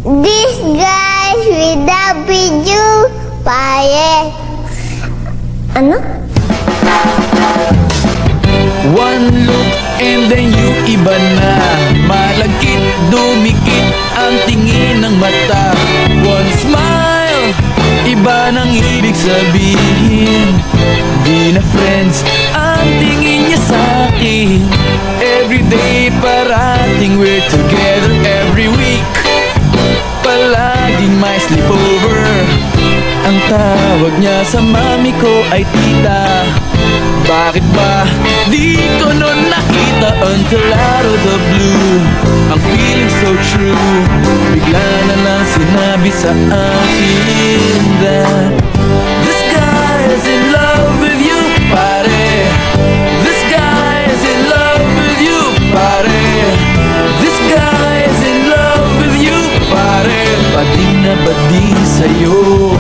These guys without you, pare. Ano? One look and then you iba na. Malagkit, dumikit ang tingin ng mata. One smile, iba nang ibig sabihin. Di na friends ang tingin niya sa'kin. Everyday parating we're together every week. Palaging may sleepover. Ang tawag niya sa mami ko ay tita. Bakit ba di ko nun nakita until out of the blue? Ang feeling so true, bigla na lang sinabi sa akin that this guy is in love with you, pare. This guy is in love with you, pare. This guy is in love with you, pare. Bading na bading sa'yo.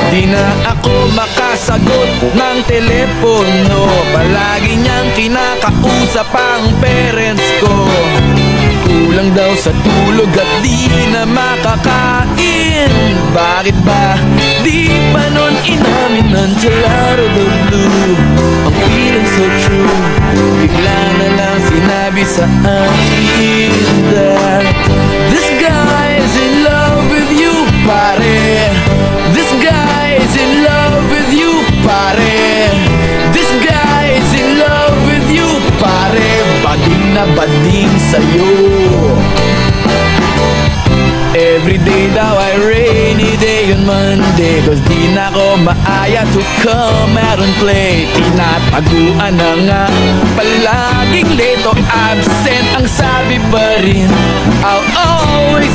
Di na ako makasagot ng telepono. Palagi niyang kinakausap ang parents ko. Kulang daw sa tulog at di na makakain. Bakit ba di pa nun inamin until out of the blue? Ang feeling so true, bigla na lang sinabi sa akin that this guy is in love with you, pare. This guy is in love with you, pare. This guy is in love with you, pare. Bading na bading sa'yo. Everyday daw ay rainy day on Monday, cause di na ko maaya to come out and play. Tinataguan na nga, palaging late o absent. Ang sabi pa rin, I'll always